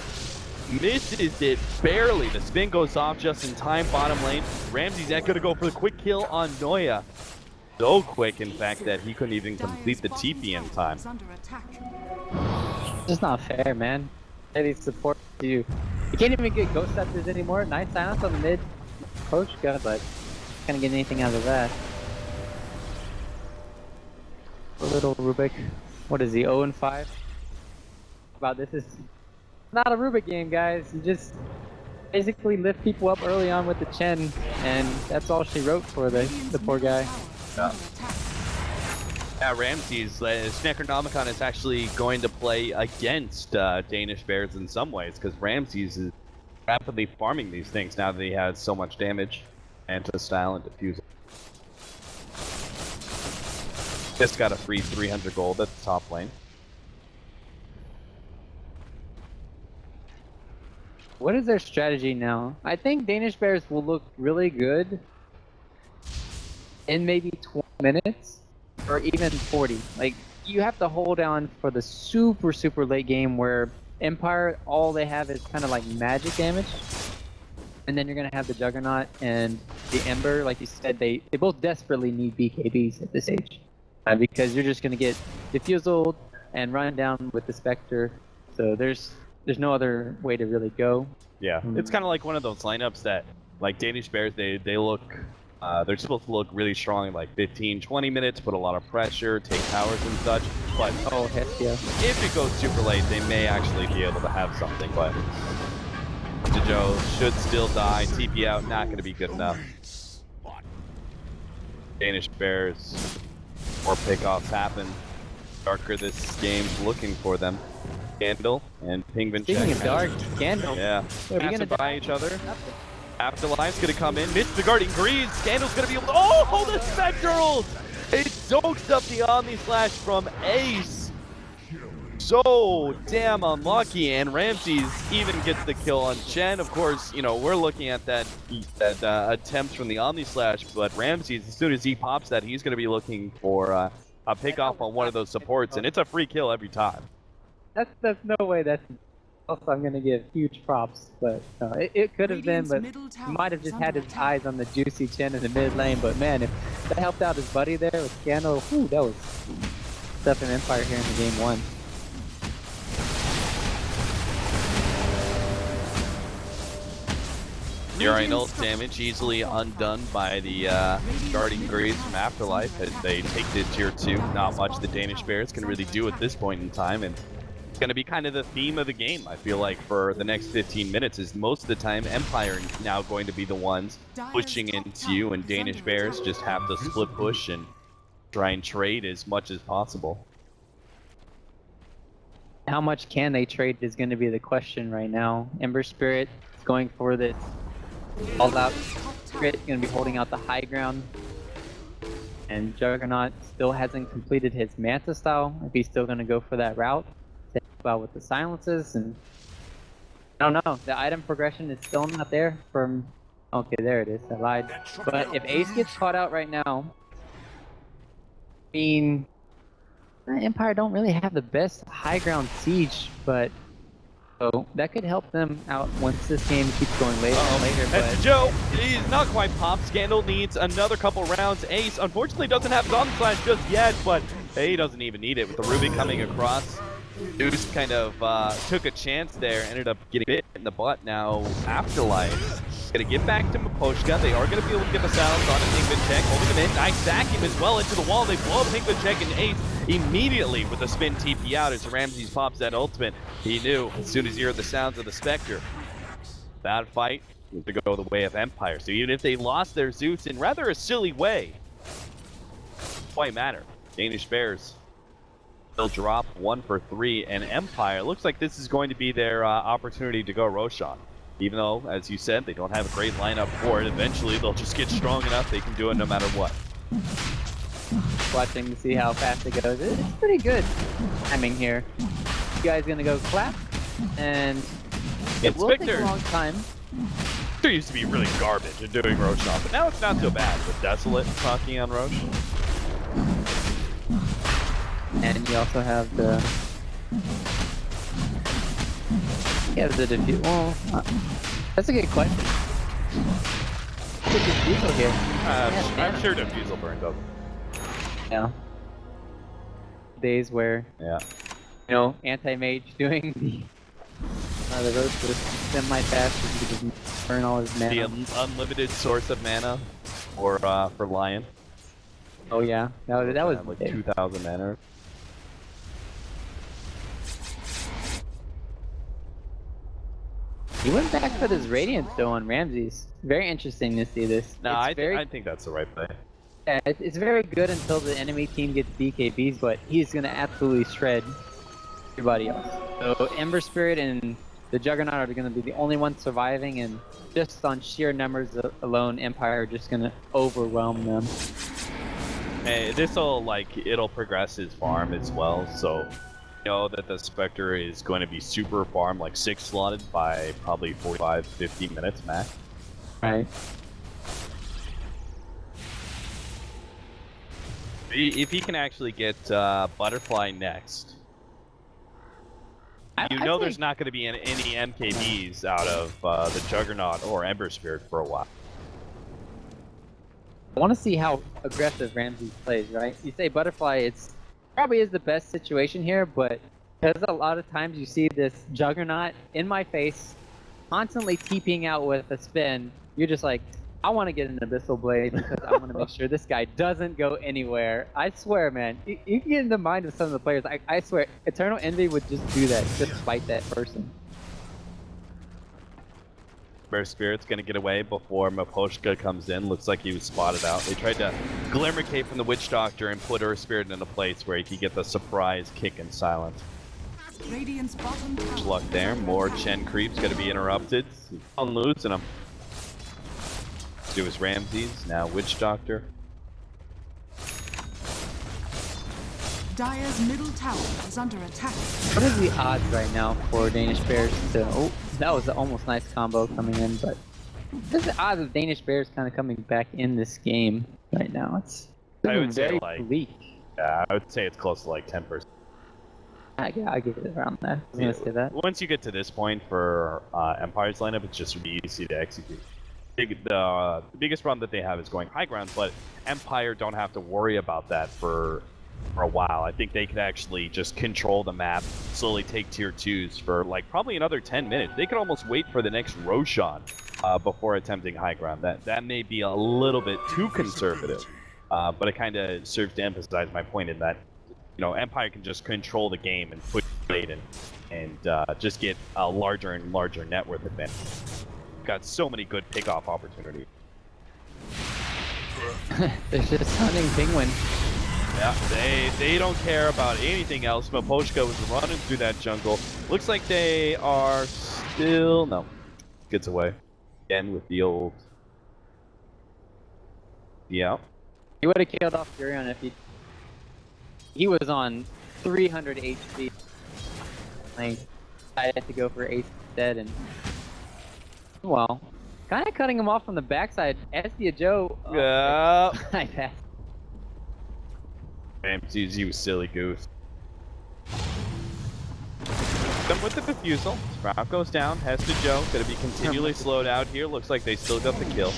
Misses it barely. The spin goes off just in time. Bottom lane. Ramses not going to go for the quick kill on Noya. So quick, in fact, that he couldn't even complete the TP in time. it's not fair, man. Any support you. You can't even get Ghost Scepters anymore. Nice silence on the mid push, good, but can't get anything out of that. A little Rubik. What is he, 0-5? Wow, this is not a Rubik game, guys. You just basically lift people up early on with the Chen, and that's all she wrote for the poor guy. Yeah, Ramses, Necronomicon is actually going to play against Danish Bears in some ways, because Ramses is rapidly farming these things now that he has so much damage, anti-style, and diffusal. Just got a free 300 gold at the top lane. What is their strategy now? I think Danish Bears will look really good in maybe 20 minutes or even 40. Like, you have to hold down for the super late game where Empire, all they have is kind of like magic damage. And then you're going to have the Juggernaut and the Ember. Like you said, they both desperately need BKBs at this stage. Because you're just going to get diffusal and run down with the Spectre. So there's no other way to really go. Yeah, it's kind of like one of those lineups that, like Danish Bears, they look, they're supposed to look really strong in like 15-20 minutes, put a lot of pressure, take towers and such. But if it goes super late, they may actually be able to have something. But Jojo should still die. TP out, not going to be good enough. Danish Bears. More pickoffs happen. Darker this game's looking for them. Scandal and Pingvincheck. Speaking of Dark, Scandal. Yeah. Passing by each other. Afterlife's gonna come in. Missed the guarding greed. Scandal's gonna be able to. Oh, the Spectrals! It soaks up the Omni Slash from Ace. So damn unlucky, and Ramses even gets the kill on Chen. Of course, you know, we're looking at that attempt from the Omni Slash, but Ramses, as soon as he pops that, he's going to be looking for a pick off on one of those supports, and it's a free kill every time. That's no way. That's also, I'm going to give huge props, but it could have been, but he might have just had his eyes on the juicy Chen in the mid lane. But man, if that helped out his buddy there with Scandal, whew, that was stuff in Empire here in the game 1. Urinal damage easily undone by the guarding greaves from Afterlife as they take to tier 2. Not much the Danish Bears can really do at this point in time, and it's going to be kind of the theme of the game, I feel like, for the next 15 minutes, is most of the time Empire is now going to be the ones pushing into you, and Danish Bears just have to split push and try and trade as much as possible. How much can they trade is going to be the question right now. Ember Spirit He's going for this all-out crit, going to be holding out the high ground. And Juggernaut still hasn't completed his Manta style. If he's still going to go for that route, to help out with the silences, and I don't know. The item progression is still not there from. Okay, there it is. I lied. But if Ace gets caught out right now, I mean, Empire don't really have the best high ground siege, but so that could help them out once this game keeps going later and later. And Joe, he's not quite popped. Scandal needs another couple rounds. Ace, unfortunately, doesn't have his on slash just yet, but he doesn't even need it with the Ruby coming across. Deuce kind of took a chance there, ended up getting bit in the butt. Now, Afterlife gonna get back to Maposhka. They are gonna be able to get the silence on him. Pinkman check, holding him in. Nice sack him as well into the wall. They blow up Pinkman check, and Ace immediately with the spin TP out as Ramses pops that ultimate. He knew as soon as he heard the sounds of the Spectre. That fight was to go the way of Empire. So even if they lost their Zeus in rather a silly way, quite matter. Danish Bears will drop 1 for 3, and Empire looks like this is going to be their opportunity to go Roshan. Even though, as you said, they don't have a great lineup for it, eventually they'll just get strong enough they can do it no matter what. Watching to see how fast it goes. It's pretty good timing here. You guys gonna go clap, and it will take a long time. Spectre used to be really garbage at doing Roshan, but now it's not so bad with Desolate talking on Rosh. And you also have the defuse. Well, that's a good question. What's the defusal here? I'm sure defusal burn doesn't. Yeah. Days where anti-mage doing the road to semi-fast, you could just burn all his mana. The unlimited source of mana, or for Lion. Oh yeah, that was like 2,000 mana. He went back for this Radiance though on Ramses. Very interesting to see this. No, I think that's the right play. Yeah, it's very good until the enemy team gets BKBs, but he's gonna absolutely shred everybody else. So Ember Spirit and the Juggernaut are gonna be the only ones surviving, and just on sheer numbers alone, Empire are just gonna overwhelm them. Hey, it'll progress his farm as well, so you know that the Spectre is going to be super farm, like 6 slotted by probably 45-50 minutes max. Right. If he can actually get Butterfly next, there's not going to be any MKBs out of the Juggernaut or Ember Spirit for a while. I want to see how aggressive Ramses plays, right? You say Butterfly, it's probably is the best situation here, but because a lot of times you see this Juggernaut in my face, constantly TPing out with a spin, you're just like, I want to get an Abyssal Blade because I want to make sure this guy doesn't go anywhere. I swear, man, you can get in the mind of some of the players. I swear, Eternal Envy would just do that, just fight that person. Bear Spirit's gonna get away before Maposhka comes in. Looks like he was spotted out. They tried to Glimmer Cape from the Witch Doctor and put Earth Spirit in a place where he could get the surprise kick and silence. Radiant's bottom tower. Much luck there. More Chen creeps gonna be interrupted. On losing him. Do his Ramses, now Witch Doctor. Dire's middle tower is under attack. What is the odds right now for Danish Bears to... Oh, that was an almost nice combo coming in, but... What's the odds of Danish Bears kind of coming back in this game right now? It's I would very say like... bleak. Yeah, I would say it's close to like 10%. I give it around that. I was gonna say that. Once you get to this point for Empire's lineup, it's just really easy to execute. The biggest problem that they have is going high ground, but Empire don't have to worry about that for a while. I think they could actually just control the map, slowly take tier 2s for like probably another 10 minutes. They could almost wait for the next Roshan before attempting high ground. That may be a little bit too conservative, but it kind of serves to emphasize my point in that, you know, Empire can just control the game and put it in and just get a larger and larger net worth advantage. Got so many good pickoff opportunities. They're just hunting Penguin. Yeah, they don't care about anything else. Maposhka was running through that jungle. Looks like they are still... No. gets away. Again with the old... Yeah. He would have killed off Furion if he was on 300 HP. Like, I had to go for ace instead, and well, kind of cutting him off from the backside. Estia Joe. Yeah. I passed. Ramses, you silly goose. Done with the defusal. Sprout goes down. Hester Joe gonna be continually slowed out here. Looks like they still got the kill.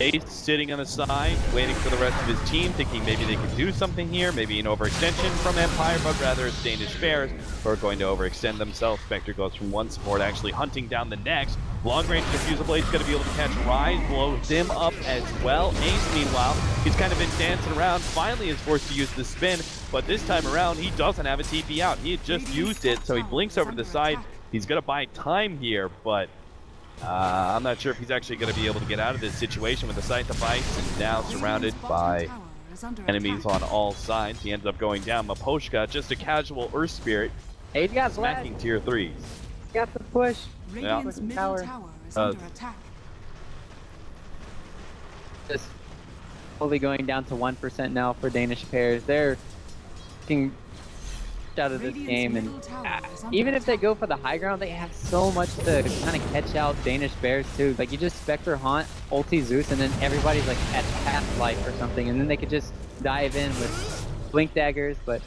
Ace sitting on the side, waiting for the rest of his team, thinking maybe they could do something here, maybe an overextension from Empire, but rather it's Danish Bears who are going to overextend themselves. Spectre goes from one support, actually hunting down the next. Long-range Diffusal Blade's going to be able to catch Rise, blows him up as well. Ace, meanwhile, he's kind of been dancing around, finally is forced to use the spin, but this time around, he doesn't have a TP out. He had just used it, so he blinks over to the side. He's going to buy time here, but I'm not sure if he's actually going to be able to get out of this situation with the Scythe of Ice, and now surrounded by enemies on all sides. He ends up going down. Maposhka, just a casual Earth Spirit, He's got smacking tier 3s. Got the push. Radiant's middle Tower. tower is under attack. Just slowly going down to 1% now for Danish pairs. They're getting out of this game, and even if they go for the high ground, they have so much to kind of catch out Danish Bears too. Like, you just Spectre Haunt, ulti Zeus, and then everybody's like at half life or something, and then they could just dive in with blink daggers. But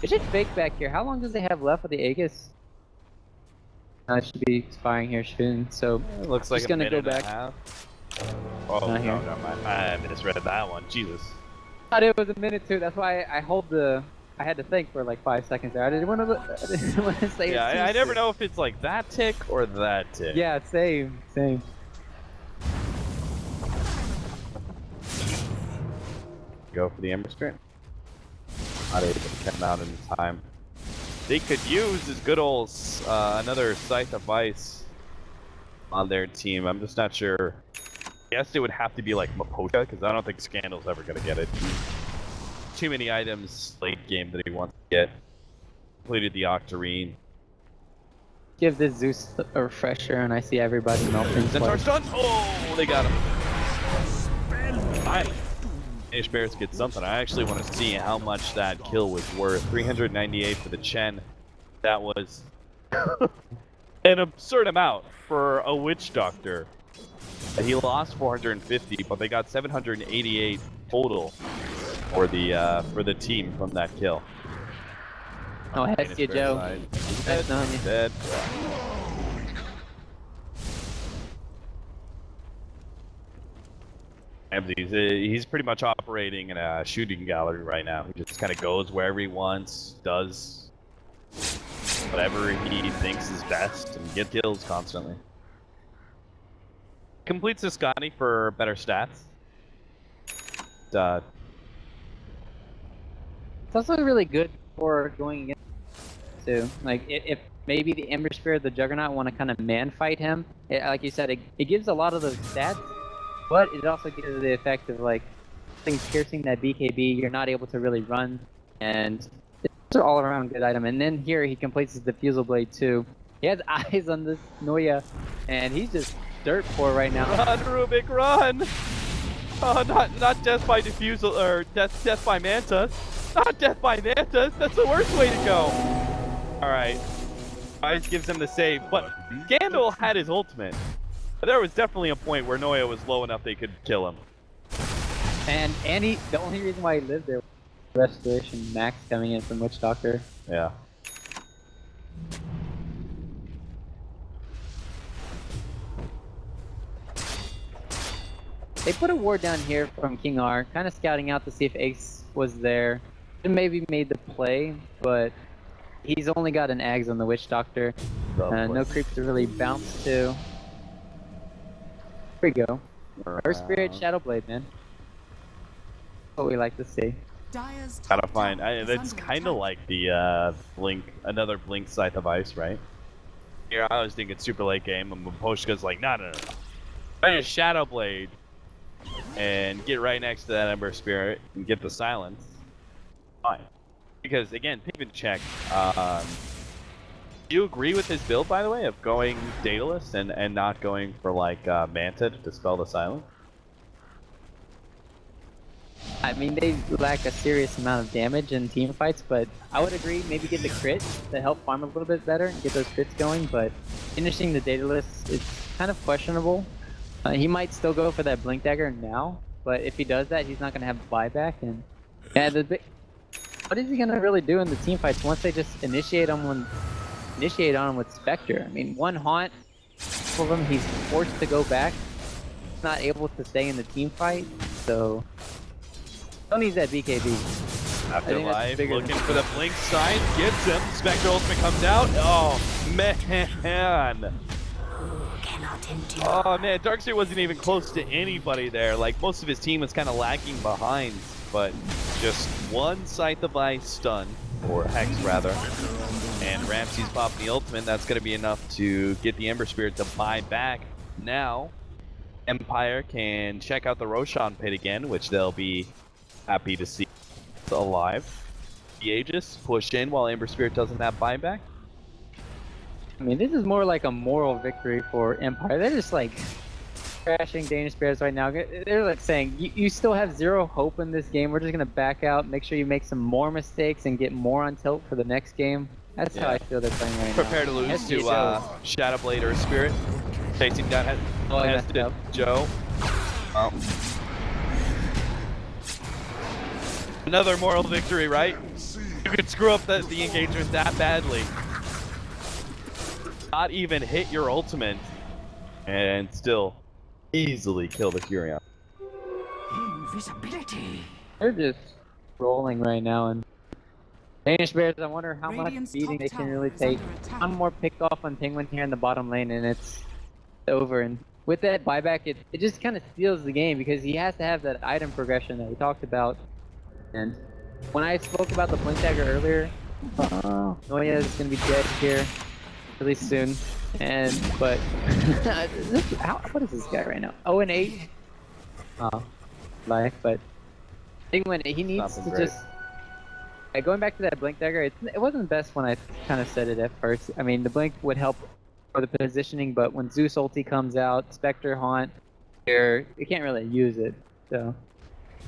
it should fake back here. How long does they have left with the Aegis? It should be expiring here soon, so It looks like just a gonna minute go and a back. half. Oh, Not no, here. never mind. I misread that one. Jesus. I thought it was a minute too. That's why I had to think for like 5 seconds there. I didn't want to say. Yeah, it I too never soon. know if it's like that tick or that tick. Yeah, same. Go for the Ember Spirit. Not able to come out in time. They could use this good old another Scythe of Ice on their team. I'm just not sure. I guess it would have to be like Mapocha, because I don't think Scandal's ever going to get it. Too many items late game that he wants to get. Completed the Octarine. Give this Zeus a refresher, and I see everybody melting. Centaur stun! Oh, they got him. Fine. Danish Bears get something. I actually want to see how much that kill was worth. 398 for the Chen. That was an absurd amount for a Witch Doctor. He lost 450, but they got 788 total for the team from that kill. Oh, Danish Hestia Bears Joe. side. That's on you. Dead. He's pretty much operating in a shooting gallery right now. He just kind of goes wherever he wants, does whatever he thinks is best, and get kills constantly. Completes the Scotty for better stats. It's also really good for going against too. Like, if maybe the Ember Spirit, the Juggernaut, want to kind of man fight him, like you said, it gives a lot of those stats. But it also gives the effect of like things piercing that BKB. You're not able to really run, and it's an all-around good item. And then here he completes his Diffusal Blade too. He has eyes on this Noya, and he's just dirt poor right now. Run, Rubik, run! Oh, not death by Diffusal or death by Manta. Not death by Manta. That's the worst way to go. All right, Ice gives him the save, but Scandal had his ultimate. There was definitely a point where Noya was low enough they could kill him. And the only reason why he lived there was Restoration Max coming in from Witch Doctor. Yeah. They put a ward down here from King R, kind of scouting out to see if Ace was there. And maybe made the play, but he's only got an Ags on the Witch Doctor. No creeps to really bounce to. Here we go. Earth Spirit, Shadow Blade, man. What we like to see. Dire's Gotta top find. tower is That's under kind of attack. like the another Blink Scythe of Ice, right? Here I was thinking super late game, and Maposhka's like, no. Try a Shadow Blade and get right next to that Ember Spirit and get the silence. Fine. Because again, Pigment check. Do you agree with his build, by the way, of going Daedalus and not going for like Manta to dispel the silence? I mean, they lack a serious amount of damage in team fights, but I would agree maybe get the crit to help farm a little bit better and get those crits going, but finishing the Daedalus, it's kind of questionable. He might still go for that Blink Dagger now, but if he does that, he's not going to have buyback, and yeah, what is he going to really do in the team fights once they just initiate on him with Spectre? I mean, one Haunt, of him, he's forced to go back, not able to stay in the team fight, so still needs that BKB. Afterlife looking for the blink sign, gets him. Spectre ultimate comes out. Oh man! Oh man, Darkseer wasn't even close to anybody there. Like most of his team was kind of lagging behind, but just one Scythe of Ice stun, or Hex rather, and Ramsey's popping the ultimate. That's going to be enough to get the Ember Spirit to buy back. Now, Empire can check out the Roshan pit again, which they'll be happy to see alive. The Aegis push in while Ember Spirit doesn't have buyback. I mean, this is more like a moral victory for Empire. They're just like crashing Danish bears right now. They're like saying, you still have zero hope in this game. We're just going to back out, make sure you make some more mistakes and get more on tilt for the next game. That's how I feel they're playing right now. Prepare to lose to Shadowblade or Spirit. Chasing down has to Joe. Oh. Another moral victory, right? You could screw up the engagement that badly. Not even hit your ultimate and still easily kill the Furion. Invisibility. They're just rolling right now, and Danish Bears, I wonder how much beating they can really take. One more pick off on Penguin here in the bottom lane and it's over. And with that buyback, it just kind of steals the game because he has to have that item progression that we talked about. And when I spoke about the Blink Dagger earlier, Noya is going to be dead here really soon. But what is this guy right now? 0-8. Life, but Penguin, he needs to just. Going back to that Blink Dagger, it wasn't best when I kind of said it at first. I mean, the Blink would help for the positioning, but when Zeus ulti comes out, Spectre Haunt, you can't really use it. So,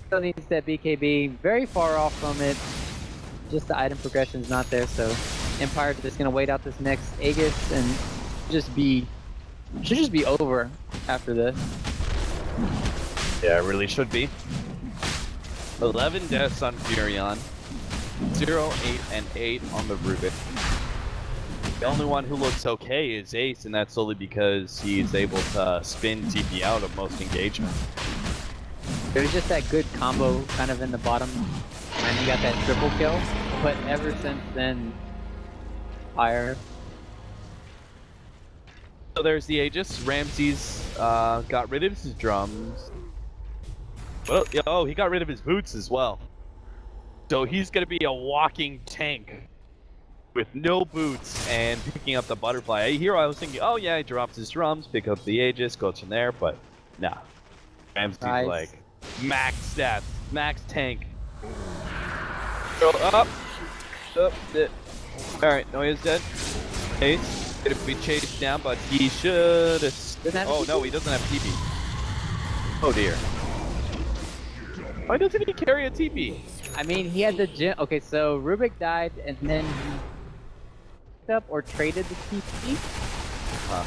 still needs that BKB. Very far off from it. Just the item progression's not there, so Empire is just gonna wait out this next Aegis and should just be over after this. Yeah, it really should be. 11 deaths on Furion. 0, 8, and 8 on the Rubik. The only one who looks okay is Ace, and that's solely because he's able to spin TP out of most engagement. There's just that good combo kind of in the bottom, and he got that triple kill, but ever since then, fire. So there's the Aegis. Ramsey's got rid of his drums. Well, oh, he got rid of his boots as well. So he's going to be a walking tank with no boots and picking up the butterfly. Here I was thinking, oh yeah, he drops his drums, pick up the Aegis, goes from there, but nah. Ramsey's like max stats, max tank. Go up. Alright, Noya's dead. Ace going to be chased down, but he should have... Oh no, he doesn't have TP. Oh dear. Why doesn't he carry a TP? I mean, he had the gym. Okay, so Rubik died, and then he picked up or traded the TP,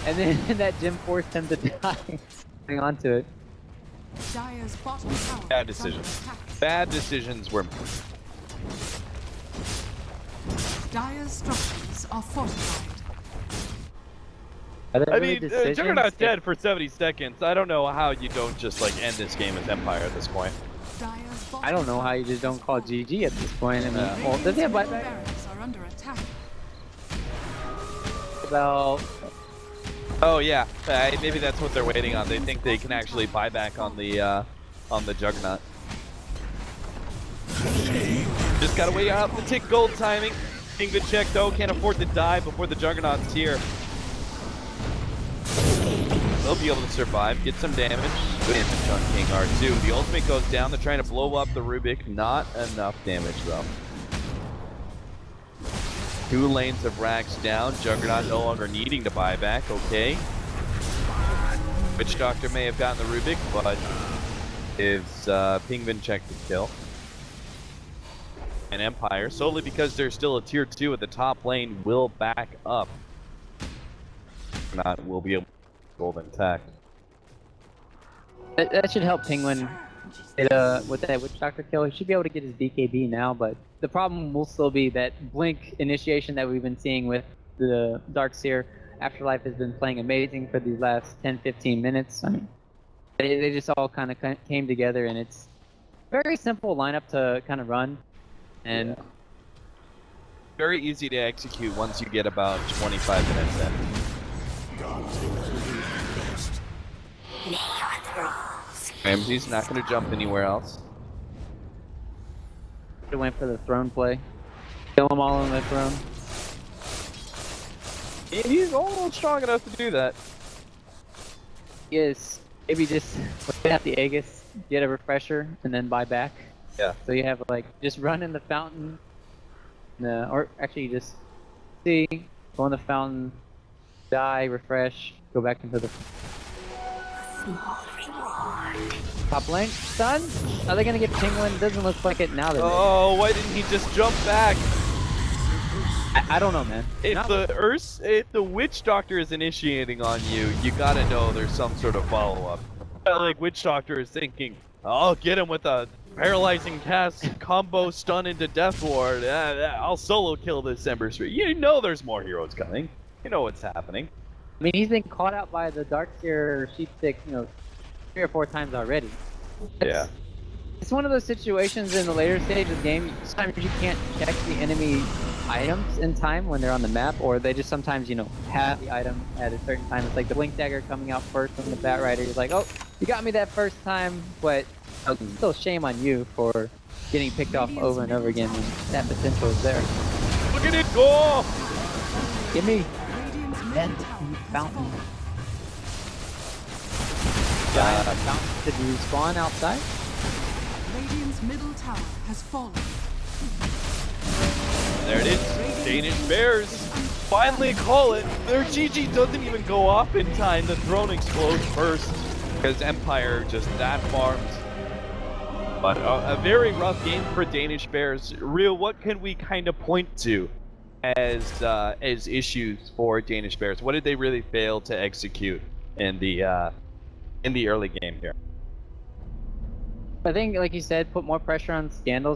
and then that gym forced him to die. Hang on to it. Bad decisions. Bad decisions were made. Dire's structures are fortified. I mean, Juggernaut's dead for 70 seconds. I don't know how you don't just like end this game as Empire at this point. I don't know how you just don't call GG at this point. I mean, well, does he have buyback? Well, oh yeah, maybe that's what they're waiting on. They think they can actually buy back on the Juggernaut. Just gotta wait out the tick gold timing. Being good check though, can't afford to die before the Juggernaut's here. They'll be able to survive, get some damage. Good damage on King R2. The ultimate goes down. They're trying to blow up the Rubik. Not enough damage though. 2 lanes of racks down. Juggernaut no longer needing to buy back. Okay. Witch Doctor may have gotten the Rubik, but gives Penguin check the kill. And Empire, solely because there's still a tier 2 at the top lane, will back up. Not will be able to hold intact. That should help Penguin with that Witch Doctor kill. He should be able to get his BKB now, but the problem will still be that Blink initiation that we've been seeing with the Darkseer. Afterlife has been playing amazing for these last 10-15 minutes. I mean, they just all kind of came together, and it's a very simple lineup to kind of run. And very easy to execute once you get about 25 minutes in. Ramsey's not going to jump anywhere else. He went for the throne play. Kill them all on the throne. He's almost strong enough to do that. Yes, maybe just get out the Aegis, get a refresher, and then buy back. Yeah. So you have like just run in the fountain, or actually just see, go in the fountain, die, refresh, go back into the top lane. Stun? Are they gonna get Penguin? Doesn't look like it now. Oh, why didn't he just jump back? I don't know, man. If the Witch Doctor is initiating on you, you gotta know there's some sort of follow-up. Like Witch Doctor is thinking, I'll get him with a paralyzing cast, combo stun into Death Ward. I'll solo kill this Ember Street. You know there's more heroes coming. You know what's happening. I mean, he's been caught out by the Darkseer Sheep Stick, 3 or 4 times already. Yeah. It's one of those situations in the later stage of the game, sometimes you can't check the enemy items in time when they're on the map, or they just sometimes, have the item at a certain time. It's like the Blink Dagger coming out first from the Bat Rider. You're like, oh, you got me that first time, but still shame on you for getting picked off over and over again when that potential is there. Look at it go! Give me that fountain. Giant fountain to respawn outside. Radiant's middle tower has fallen. There it is. Danish Bears finally call it. Their GG doesn't even go off in time. The throne explodes first because Empire just that farmed. But a very rough game for Danish Bears. Real, what can we kind of point to as issues for Danish Bears? What did they really fail to execute in the early game here? I think, like you said, put more pressure on Scandals.